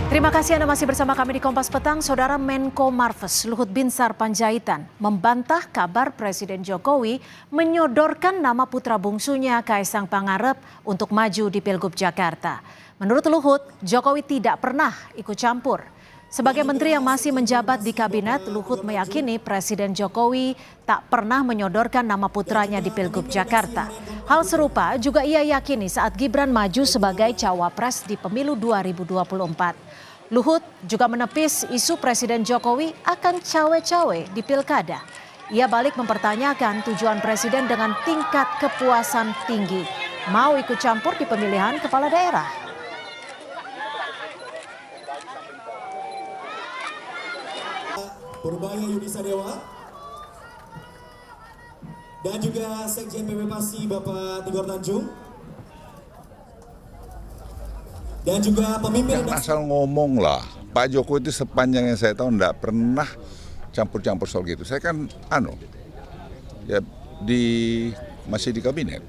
Terima kasih Anda masih bersama kami di Kompas Petang. Saudara Menko Marves Luhut Binsar Panjaitan membantah kabar Presiden Jokowi menyodorkan nama putra bungsunya Kaisang Pangarep untuk maju di Pilgub Jakarta. Menurut Luhut, Jokowi tidak pernah ikut campur. Sebagai menteri yang masih menjabat di kabinet, Luhut meyakini Presiden Jokowi tak pernah menyodorkan nama putranya di Pilgub Jakarta. Hal serupa juga ia yakini saat Gibran maju sebagai cawapres di pemilu 2024. Luhut juga menepis isu Presiden Jokowi akan cawe-cawe di pilkada. Ia balik mempertanyakan tujuan Presiden dengan tingkat kepuasan tinggi. Mau ikut campur di pemilihan kepala daerah. Purbaya Yudi Sadewa dan juga Sekjen PP PASI Bapak Tigor Tanjung. Dan juga pemimpin asal ngomong lah, Pak Jokowi itu sepanjang yang saya tahu enggak pernah campur-campur soal gitu. Saya kan ya masih di kabinet.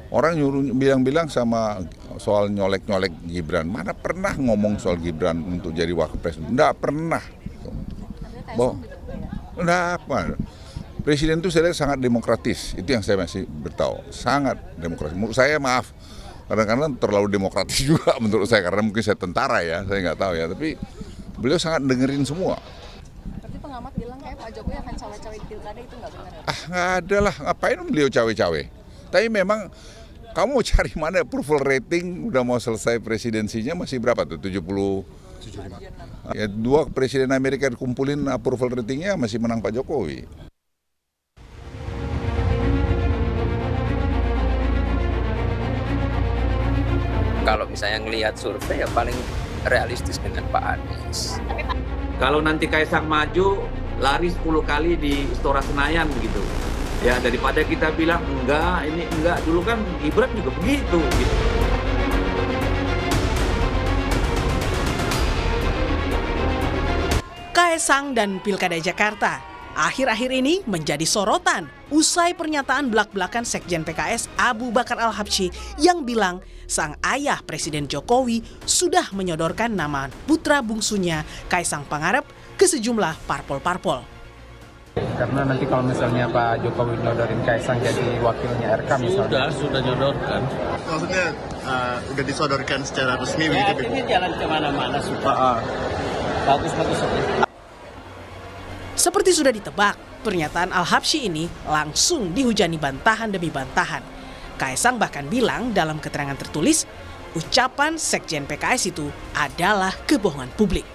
Orang nyuruh bilang-bilang sama soal nyolek-nyolek Gibran. Mana pernah ngomong soal Gibran untuk jadi wakil presiden? Enggak pernah. Enggak apa. Presiden itu saya lihat sangat demokratis. Itu yang saya masih bertahu. Sangat demokratis. Menurut saya maaf. Kadang-kadang terlalu demokratis juga menurut saya, karena mungkin saya tentara ya, saya nggak tahu ya, tapi beliau sangat dengerin semua. Tapi pengamat bilang kayak Pak Jokowi akan cawe-cawe di pilkada, itu nggak benar ya? Nggak ada lah, ngapain beliau cawe-cawe. Tapi memang kamu mau cari mana approval rating, udah mau selesai presidensinya masih berapa tuh, 75. Ya, 2 presiden Amerika dikumpulin approval ratingnya masih menang Pak Jokowi. Kalau misalnya ngelihat survei ya paling realistis dengan Pak Anies. Kalau nanti Kaisang maju, lari 10 kali di Istora Senayan gitu. Ya daripada kita bilang enggak, ini enggak. Dulu kan Gibran juga begitu gitu. Kaisang dan Pilkada Jakarta akhir-akhir ini menjadi sorotan usai pernyataan belak-belakan Sekjen PKS Abu Bakar Al-Habsyi yang bilang sang ayah Presiden Jokowi sudah menyodorkan nama putra bungsunya Kaisang Pangarep ke sejumlah parpol-parpol. Karena nanti kalau misalnya Pak Jokowi nyodorin Kaisang jadi wakilnya RK misalnya. Sudah nyodorkan. Maksudnya udah disodorkan secara resmi ya, begitu? Ini jalan kemana-mana sudah. Bagus-bagus. Seperti sudah ditebak, pernyataan Al-Habsyi ini langsung dihujani bantahan demi bantahan. Kaisang bahkan bilang dalam keterangan tertulis, ucapan Sekjen PKS itu adalah kebohongan publik.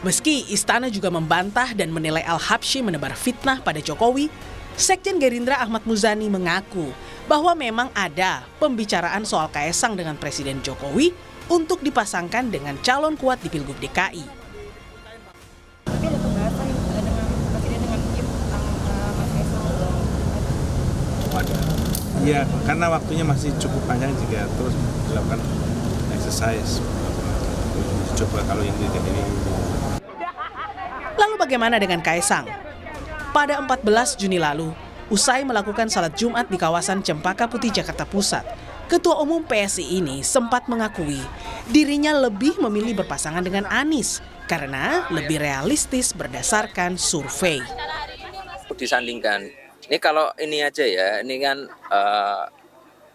Meski istana juga membantah dan menilai Al-Habsyi menebar fitnah pada Jokowi, Sekjen Gerindra Ahmad Muzani mengaku bahwa memang ada pembicaraan soal Kaisang dengan Presiden Jokowi untuk dipasangkan dengan calon kuat di Pilgub DKI. Iya, karena waktunya masih cukup panjang jika terus dilakukan exercise. Coba kalau ini. Lalu bagaimana dengan Kaisang? Pada 14 Juni lalu, usai melakukan salat Jumat di kawasan Cempaka Putih, Jakarta Pusat, Ketua Umum PSI ini sempat mengakui dirinya lebih memilih berpasangan dengan Anies karena lebih realistis berdasarkan survei. Disandingkan. Ini kalau ini aja ya, ini kan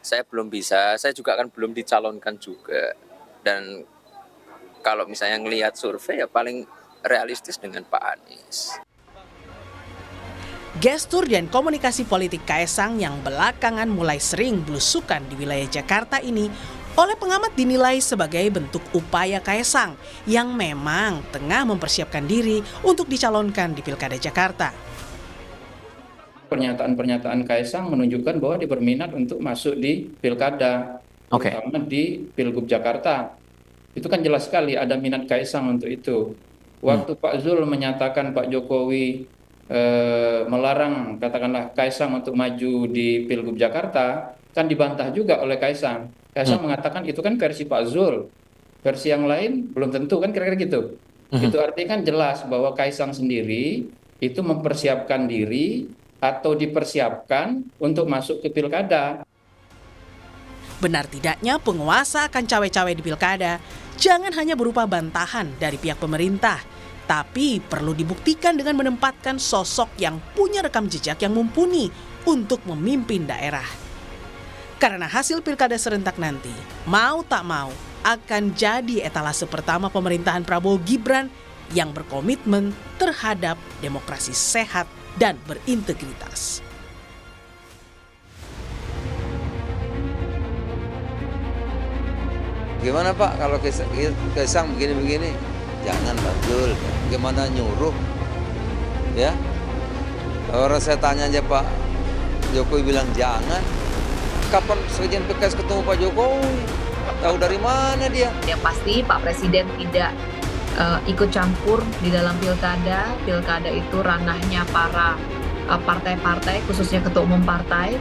saya belum bisa, saya juga kan belum dicalonkan juga. Dan kalau misalnya ngelihat survei ya paling realistis dengan Pak Anies. Gestur dan komunikasi politik Kaisang yang belakangan mulai sering belusukan di wilayah Jakarta ini oleh pengamat dinilai sebagai bentuk upaya Kaisang yang memang tengah mempersiapkan diri untuk dicalonkan di Pilkada Jakarta. Pernyataan-pernyataan Kaisang menunjukkan bahwa dia berminat untuk masuk di pilkada, terutama di Pilgub Jakarta. Itu kan jelas sekali ada minat Kaisang untuk itu. Waktu Pak Zul menyatakan Pak Jokowi melarang katakanlah Kaisang untuk maju di Pilgub Jakarta, kan dibantah juga oleh Kaisang. Kaisang mengatakan itu kan versi Pak Zul, versi yang lain belum tentu, kan kira-kira gitu. Itu artinya kan jelas bahwa Kaisang sendiri itu mempersiapkan diri atau dipersiapkan untuk masuk ke pilkada. Benar tidaknya penguasa akan cawe-cawe di pilkada, jangan hanya berupa bantahan dari pihak pemerintah, tapi perlu dibuktikan dengan menempatkan sosok yang punya rekam jejak yang mumpuni untuk memimpin daerah. Karena hasil pilkada serentak nanti, mau tak mau, akan jadi etalase pertama pemerintahan Prabowo Gibran yang berkomitmen terhadap demokrasi sehat dan berintegritas. Gimana Pak kalau Kaisang begini-begini? Jangan betul. Gimana nyuruh? Ya. Orang saya tanya aja Pak Jokowi bilang jangan. Kapan Sekjen PKS ketemu Pak Jokowi? Tahu dari mana dia? Yang pasti Pak Presiden tidak ikut campur di dalam pilkada. Pilkada itu ranahnya para partai-partai, khususnya ketua umum partai.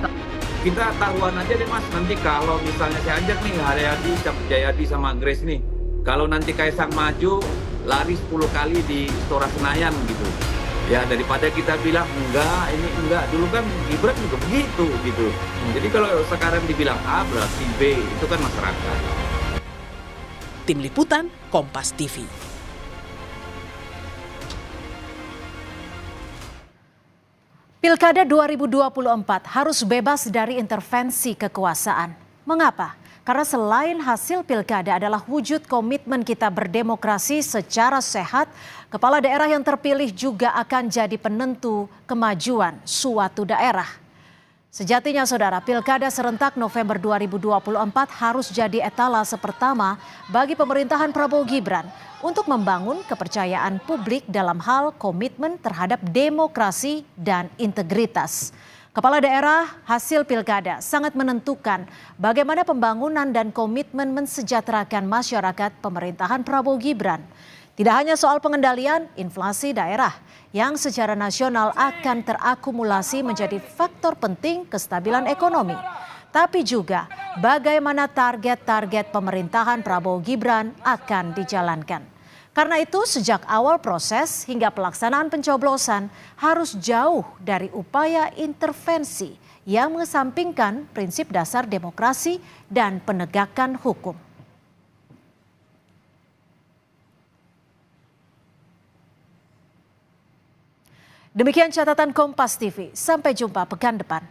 Kita taruhan aja deh Mas, nanti kalau misalnya saya ajak nih Haryadi, Jayadi sama Grace nih, kalau nanti Kaisang maju, lari 10 kali di Istora Senayan gitu. Ya daripada kita bilang enggak, ini enggak, dulu kan Gibran juga begitu gitu. Jadi kalau sekarang dibilang A berarti B, itu kan masyarakat. Tim Liputan, Kompas TV. Pilkada 2024 harus bebas dari intervensi kekuasaan. Mengapa? Karena selain hasil pilkada adalah wujud komitmen kita berdemokrasi secara sehat, kepala daerah yang terpilih juga akan jadi penentu kemajuan suatu daerah. Sejatinya saudara, pilkada serentak November 2024 harus jadi etalase pertama bagi pemerintahan Prabowo Gibran untuk membangun kepercayaan publik dalam hal komitmen terhadap demokrasi dan integritas. Kepala daerah hasil pilkada sangat menentukan bagaimana pembangunan dan komitmen mensejahterakan masyarakat pemerintahan Prabowo Gibran. Tidak hanya soal pengendalian inflasi daerah yang secara nasional akan terakumulasi menjadi faktor penting kestabilan ekonomi, tapi juga bagaimana target-target pemerintahan Prabowo Gibran akan dijalankan. Karena itu sejak awal proses hingga pelaksanaan pencoblosan harus jauh dari upaya intervensi yang mengesampingkan prinsip dasar demokrasi dan penegakan hukum. Demikian catatan Kompas TV. Sampai jumpa pekan depan.